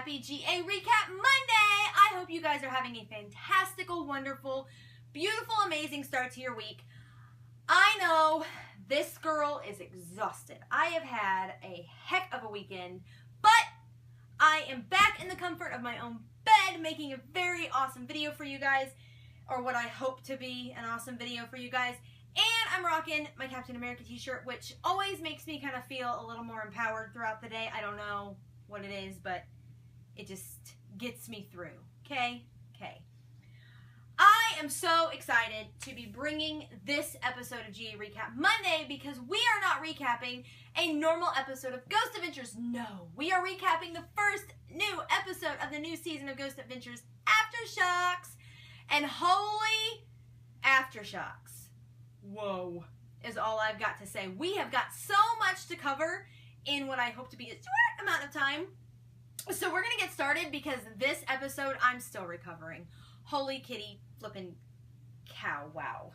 Happy GA Recap Monday! I hope you guys are having a fantastical, wonderful, beautiful, amazing start to your week. I know this girl is exhausted. I have had a heck of a weekend, but I am back in the comfort of my own bed making a very awesome video for you guys, or what I hope to be an awesome video for you guys. And I'm rocking my Captain America t-shirt, which always makes me kind of feel a little more empowered throughout the day. I don't know what it is, but it just gets me through. Okay? I am so excited to be bringing this episode of GA Recap Monday because we are not recapping a normal episode of Ghost Adventures. No, we are recapping the first new episode of the new season of Ghost Adventures, Aftershocks. And holy Aftershocks. Whoa, is all I've got to say. We have got so much to cover in what I hope to be a short amount of time. So we're going to get started because this episode I'm still recovering. Holy kitty flippin' cow, wow.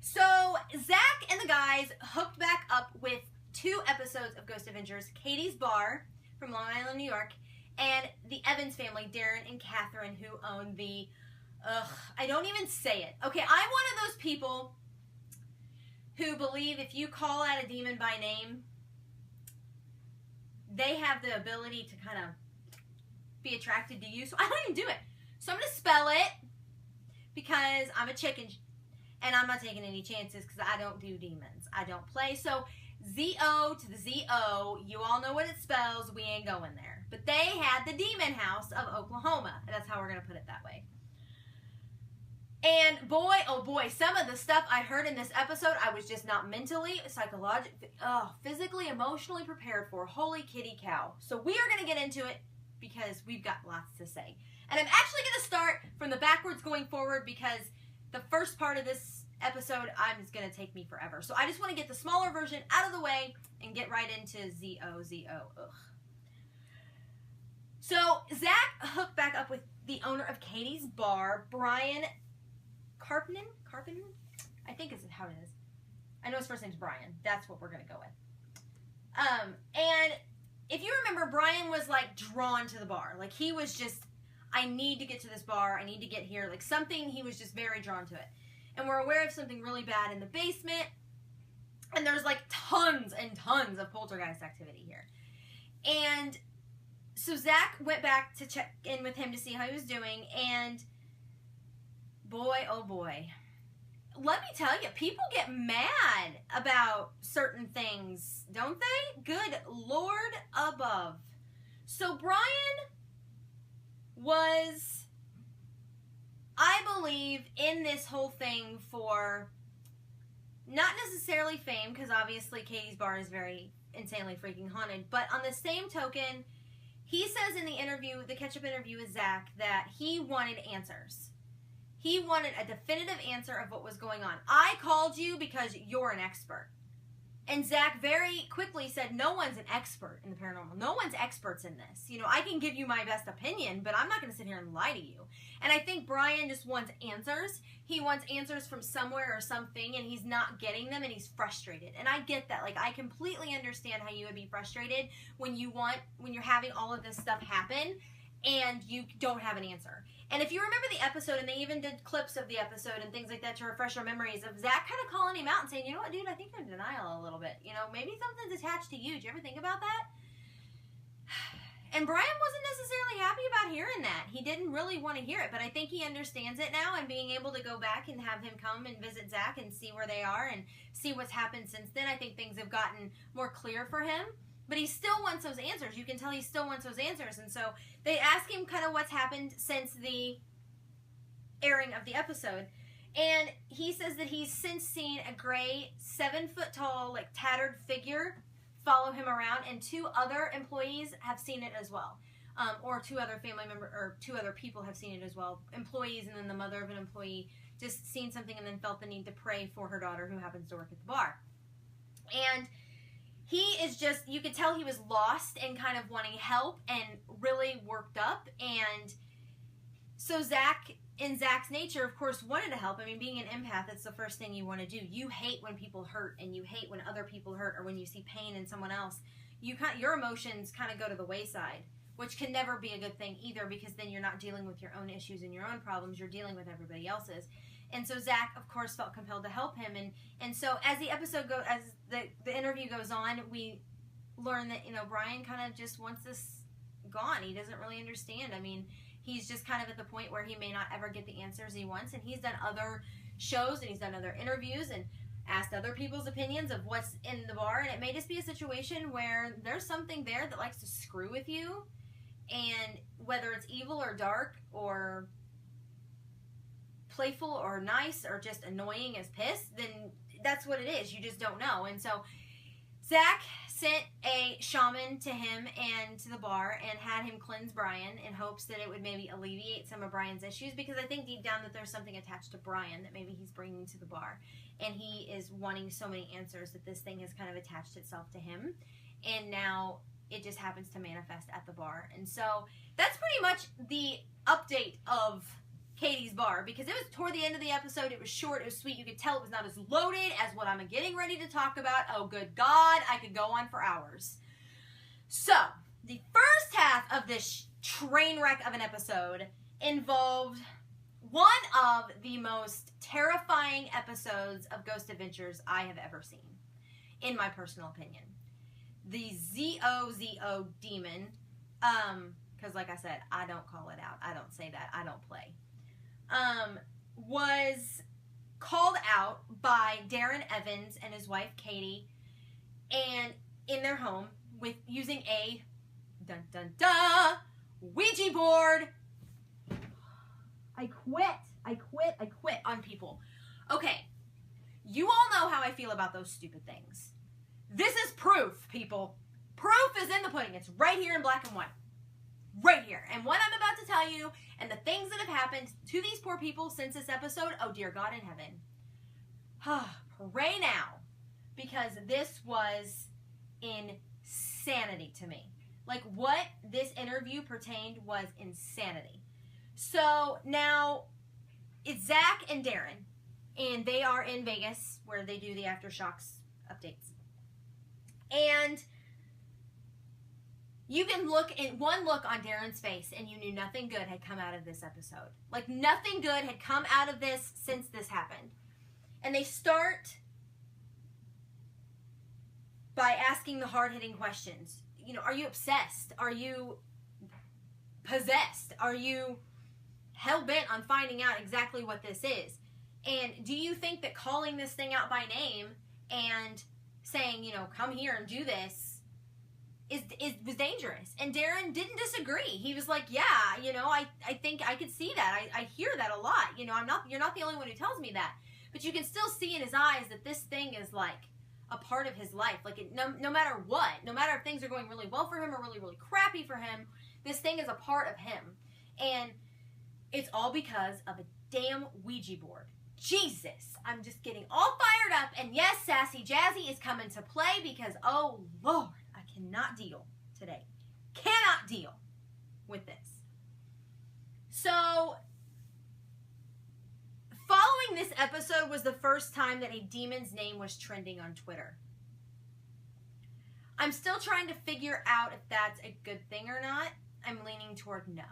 So Zach and the guys hooked back up with 2 episodes of Ghost Adventures, Katie's Bar from Long Island, New York, and the Evans family, Darren and Catherine, who own the, I don't even say it. Okay, I'm one of those people who believe if you call out a demon by name, they have the ability to kind of be attracted to you. So I don't even do it. So I'm going to spell it because I'm a chicken and I'm not taking any chances because I don't do demons. I don't play. So Z-O to the Z-O, you all know what it spells. We ain't going there. But they had the demon house of Oklahoma. That's how we're going to put it that way. And boy, oh boy, some of the stuff I heard in this episode, I was just not mentally, psychologically, physically, emotionally prepared for. Holy kitty cow. So we are going to get into it because we've got lots to say. And I'm actually going to start from the backwards going forward because the first part of this episode is going to take me forever. So I just want to get the smaller version out of the way and get right into Z-O. Ugh. So Zach hooked back up with the owner of Katie's Bar, Brian Carpenter? I think is how it is. I know his first name's Brian. That's what we're going to go with. And if you remember, Brian was like drawn to the bar. Like he was just, I need to get to this bar. I need to get here. Like something, he was just very drawn to it. And we're aware of something really bad in the basement. And there's like tons and tons of poltergeist activity here. And so Zach went back to check in with him to see how he was doing. And boy, oh boy. Let me tell you, people get mad about certain things, don't they? Good Lord above. So Brian was, I believe, in this whole thing for not necessarily fame, because obviously Katie's Bar is very insanely freaking haunted, but on the same token, he says in the interview, the catch-up interview with Zach, that he wanted answers. He wanted a definitive answer of what was going on. I called you because you're an expert. And Zach very quickly said, no one's an expert in the paranormal. No one's experts in this. You know, I can give you my best opinion, but I'm not going to sit here and lie to you. And I think Brian just wants answers. He wants answers from somewhere or something, and he's not getting them, and he's frustrated. And I get that. Like, I completely understand how you would be frustrated when you're having all of this stuff happen, and you don't have an answer. And if you remember the episode, and they even did clips of the episode and things like that to refresh our memories of Zach kind of calling him out and saying, you know what, dude, I think you're in denial a little bit. You know, maybe something's attached to you. Did you ever think about that? And Brian wasn't necessarily happy about hearing that. He didn't really want to hear it, but I think he understands it now, and being able to go back and have him come and visit Zach and see where they are and see what's happened since then, I think things have gotten more clear for him. But he still wants those answers. You can tell he still wants those answers. And so they ask him kind of what's happened since the airing of the episode. And he says that he's since seen a gray, 7-foot-tall, like tattered figure follow him around. And 2 other employees have seen it as well. Or 2 other family members, or 2 other people have seen it as well. Employees, and then the mother of an employee just seen something and then felt the need to pray for her daughter who happens to work at the bar. And he is just, you could tell he was lost and kind of wanting help and really worked up. And so Zach, in Zach's nature, of course, wanted to help. I mean, being an empath, it's the first thing you want to do. You hate when people hurt, and you hate when other people hurt, or when you see pain in someone else. Your emotions kind of go to the wayside which can never be a good thing either, because then you're not dealing with your own issues and your own problems, you're dealing with everybody else's. And so Zach, of course, felt compelled to help him, and so as the episode as the interview goes on, we learn that, Brian kind of just wants this gone. He doesn't really understand. I mean, he's just kind of at the point where he may not ever get the answers he wants, and he's done other shows and he's done other interviews and asked other people's opinions of what's in the bar, and it may just be a situation where there's something there that likes to screw with you, and whether it's evil or dark or playful or nice or just annoying as piss, then that's what it is. You just don't know. And so Zach sent a shaman to him and to the bar and had him cleanse Brian in hopes that it would maybe alleviate some of Brian's issues, because I think deep down that there's something attached to Brian that maybe he's bringing to the bar, and he is wanting so many answers that this thing has kind of attached itself to him, and now it just happens to manifest at the bar. And so that's pretty much the update of Katie's bar, because it was toward the end of the episode. It was short, it was sweet. You could tell it was not as loaded as what I'm getting ready to talk about. Oh, good God, I could go on for hours. So, the first half of this train wreck of an episode involved one of the most terrifying episodes of Ghost Adventures I have ever seen, in my personal opinion. The ZOZO demon, because like I said, I don't call it out. I don't say that. I don't play. Was called out by Darren Evans and his wife Katie, and in their home with using a dun dun dun Ouija board. I quit on people. Okay, you all know how I feel about those stupid things. This is proof, people. Proof is in the pudding. It's right here in black and white. Right here. And what I'm about to tell you, and the things that have happened to these poor people since this episode, oh dear God in heaven. Pray now. Because this was insanity to me. Like, what this interview pertained was insanity. So, now, it's Zach and Darren. And they are in Vegas, where they do the Aftershocks updates. And you can look at one look on Darren's face and you knew nothing good had come out of this episode. Like, nothing good had come out of this since this happened. And they start by asking the hard-hitting questions. Are you obsessed? Are you possessed? Are you hell-bent on finding out exactly what this is? And do you think that calling this thing out by name and saying, come here and do this, was dangerous? And Darren didn't disagree. He was like, yeah, I think I could see that. I hear that a lot. You're not the only one who tells me that. But you can still see in his eyes that this thing is like a part of his life. Like, no matter what, no matter if things are going really well for him or really, really crappy for him, this thing is a part of him. And it's all because of a damn Ouija board. Jesus, I'm just getting all fired up. And yes, Sassy Jazzy is coming to play because, oh Lord, I cannot deal today. Cannot deal with this. So, following this episode was the first time that a demon's name was trending on Twitter. I'm still trying to figure out if that's a good thing or not. I'm leaning toward no.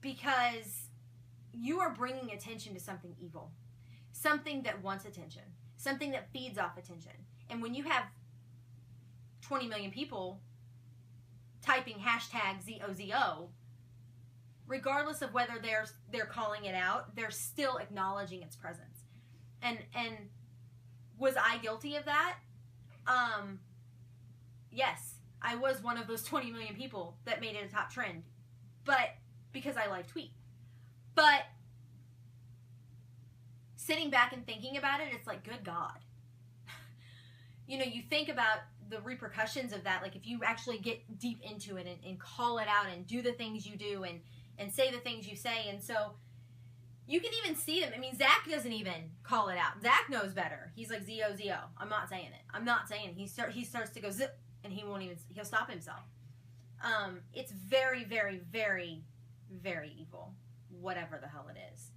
Because you are bringing attention to something evil. Something that wants attention. Something that feeds off attention. And when you have 20 million people typing hashtag ZOZO, regardless of whether they're calling it out, they're still acknowledging its presence. And was I guilty of that? Yes, I was one of those 20 million people that made it a top trend. But because I live tweet. But sitting back and thinking about it, it's like, good God. You think about the repercussions of that. Like, if you actually get deep into it and call it out and do the things you do and say the things you say. And so you can even see them. I mean, Zach doesn't even call it out. Zach knows better. He's like, Z-O-Z-O. I'm not saying it. I'm not saying it. He starts to go zip, and he'll stop himself. It's very, very, very, very evil. Whatever the hell it is.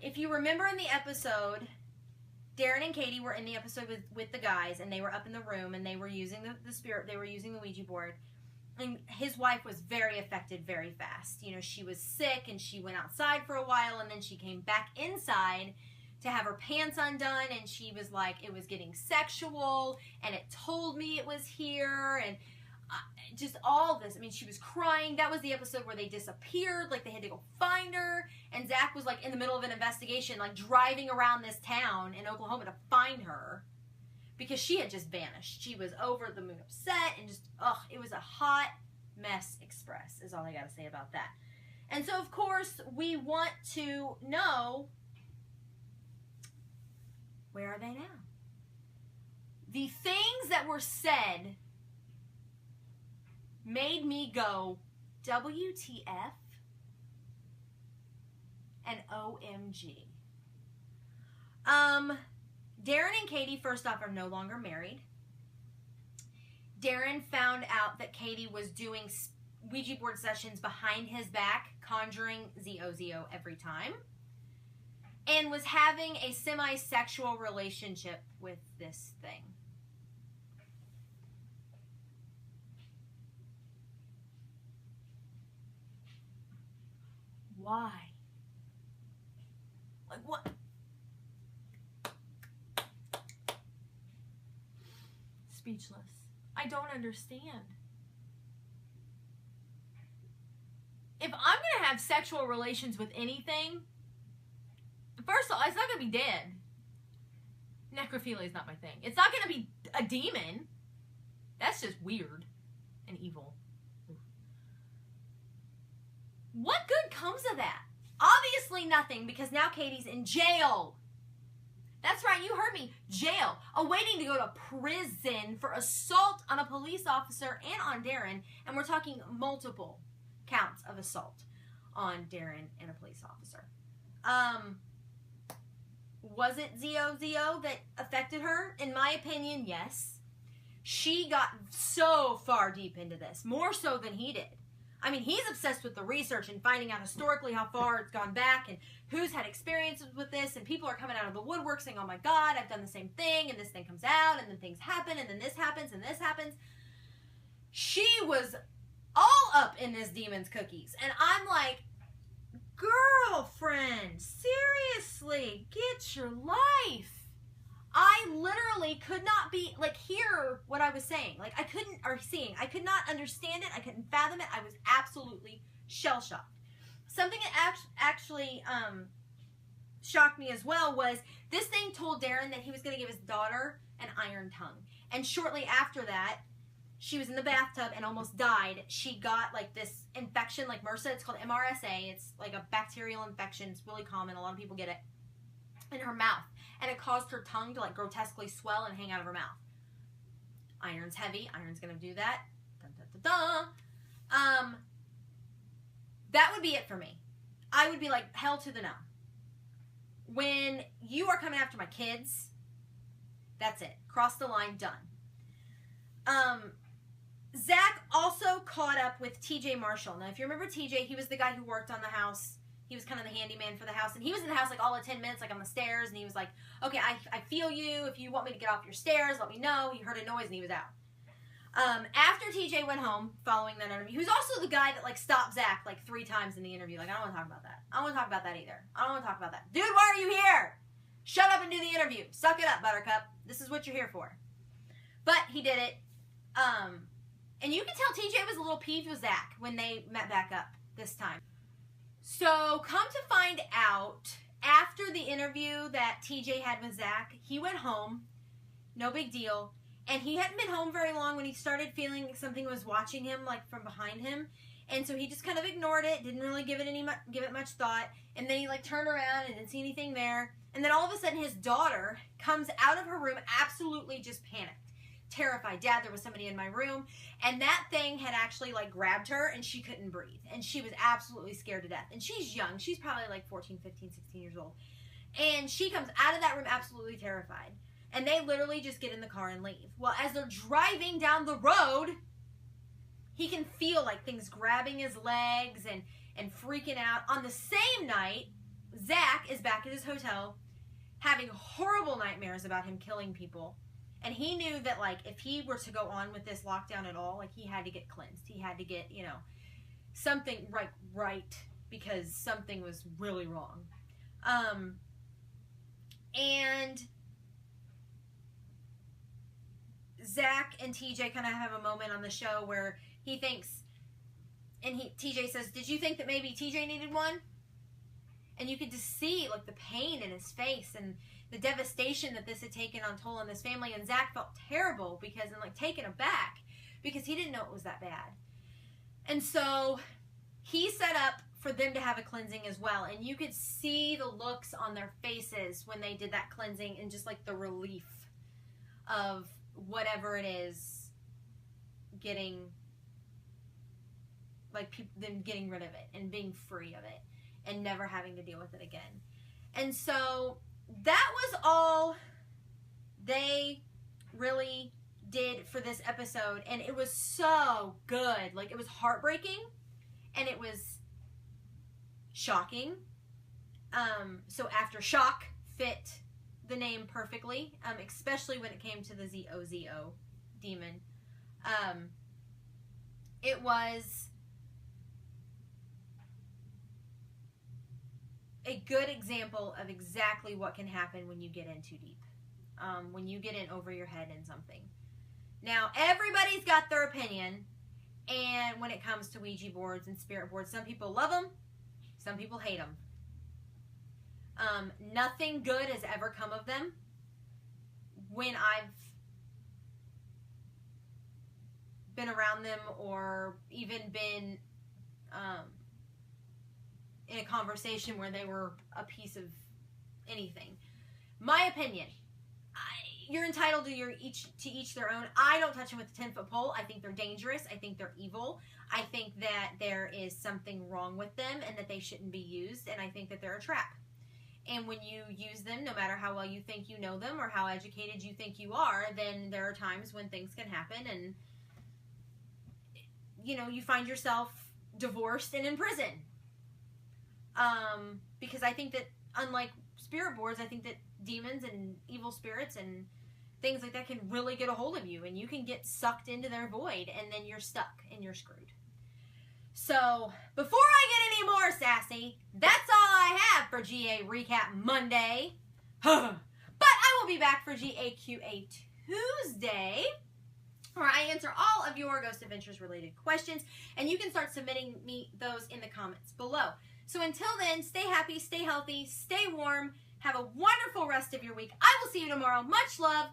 If you remember in the episode, Darren and Katie were in the episode with the guys, and they were up in the room, and they were using the spirit, they were using the Ouija board. And his wife was very affected very fast. You know, she was sick, and she went outside for a while, and then she came back inside to have her pants undone, and she was like, it was getting sexual, and it told me it was here, and just all this. I mean, she was crying. That was the episode where they disappeared, like they had to go find her, and Zach was like in the middle of an investigation, like driving around this town in Oklahoma to find her, because she had just vanished. She was over the moon upset, and just, it was a hot mess express, is all I gotta say about that. And so, of course, we want to know, where are they now? The things that were said made me go, WTF and OMG. Darren and Katie, first off, are no longer married. Darren found out that Katie was doing Ouija board sessions behind his back, conjuring ZOZO every time, and was having a semi-sexual relationship with this thing. Why? Like, what? Speechless. I don't understand. If I'm going to have sexual relations with anything, first of all, it's not going to be dead. Necrophilia is not my thing. It's not going to be a demon. That's just weird and evil. What good comes of that? Obviously nothing, because now Katie's in jail. That's right, you heard me. Jail. Awaiting to go to prison for assault on a police officer and on Darren. And we're talking multiple counts of assault on Darren and a police officer. Was it ZOZO that affected her? In my opinion, yes. She got so far deep into this, more so than he did. I mean, he's obsessed with the research and finding out historically how far it's gone back and who's had experiences with this, and people are coming out of the woodwork saying, oh my God, I've done the same thing, and this thing comes out, and then things happen, and then this happens, and this happens. She was all up in this demon's cookies, and I'm like, girlfriend, seriously, get your life. I literally could not hear what I was saying. Like, I could not understand it. I couldn't fathom it. I was absolutely shell-shocked. Something that actually shocked me as well was this thing told Darren that he was going to give his daughter an iron tongue. And shortly after that, she was in the bathtub and almost died. She got like this infection, like MRSA. It's called MRSA. It's like a bacterial infection. It's really common. A lot of people get it in her mouth. And it caused her tongue to like grotesquely swell and hang out of her mouth. Iron's heavy. Iron's going to do that. Dun, dun, dun, dun. That would be it for me. I would be like, hell to the no. When you are coming after my kids, that's it. Cross the line, done. Zach also caught up with TJ Marshall. Now, if you remember TJ, he was the guy who worked on the house. He was kind of the handyman for the house. And he was in the house like all of 10 minutes, like on the stairs. And he was like, okay, I feel you. If you want me to get off your stairs, let me know. He heard a noise and he was out. After TJ went home following that interview, he was also the guy that like stopped Zach like 3 times in the interview. Like, I don't want to talk about that. I don't want to talk about that either. I don't want to talk about that. Dude, why are you here? Shut up and do the interview. Suck it up, Buttercup. This is what you're here for. But he did it. And you can tell TJ was a little peeved with Zach when they met back up this time. So, come to find out, after the interview that TJ had with Zach, he went home, no big deal, and he hadn't been home very long when he started feeling like something was watching him, like, from behind him, and so he just kind of ignored it, didn't really give it much thought, and then he, like, turned around and didn't see anything there, and then all of a sudden his daughter comes out of her room absolutely just panicked. Terrified. Dad, there was somebody in my room, and that thing had actually like grabbed her and she couldn't breathe, and she was absolutely scared to death. And she's young, she's probably like 14, 15, 16 years old, and she comes out of that room absolutely terrified, and they literally just get in the car and leave. Well, as they're driving down the road, he can feel like things grabbing his legs and freaking out. On the same night, Zach is back at his hotel having horrible nightmares about him killing people. And he knew that, like, if he were to go on with this lockdown at all, like, he had to get cleansed. He had to get, you know, something right, because something was really wrong. And Zach and TJ kind of have a moment on the show where he thinks, and TJ says, did you think that maybe TJ needed one? And you could just see, like, the pain in his face and the devastation that this had taken on toll on this family. And Zach felt terrible because, and like taken aback, because he didn't know it was that bad. And so he set up for them to have a cleansing as well. And you could see the looks on their faces when they did that cleansing, and just like the relief of whatever it is getting, like, them getting rid of it and being free of it and never having to deal with it again. And so that was all they really did for this episode, and it was so good. Like, it was heartbreaking, and it was shocking. So Aftershock fit the name perfectly, especially when it came to the ZOZO demon. It was a good example of exactly what can happen when you get in too deep, when you get in over your head in something. Now, everybody's got their opinion, and when it comes to Ouija boards and spirit boards, some people love them, some people hate them. Nothing good has ever come of them. When I've been around them, or even been in a conversation where they were a piece of anything. My opinion, you're entitled to each their own. I don't touch them with a 10-foot pole. I think they're dangerous. I think they're evil. I think that there is something wrong with them and that they shouldn't be used, and I think that they're a trap. And when you use them, no matter how well you think you know them or how educated you think you are, then there are times when things can happen, and you know, you find yourself divorced and in prison. Because I think that, unlike spirit boards, I think that demons and evil spirits and things like that can really get a hold of you, and you can get sucked into their void, and then you're stuck and you're screwed. So, before I get any more sassy, that's all I have for GA Recap Monday. But I will be back for GAQA Tuesday, where I answer all of your Ghost Adventures related questions, and you can start submitting me those in the comments below. So until then, stay happy, stay healthy, stay warm, have a wonderful rest of your week. I will see you tomorrow. Much love.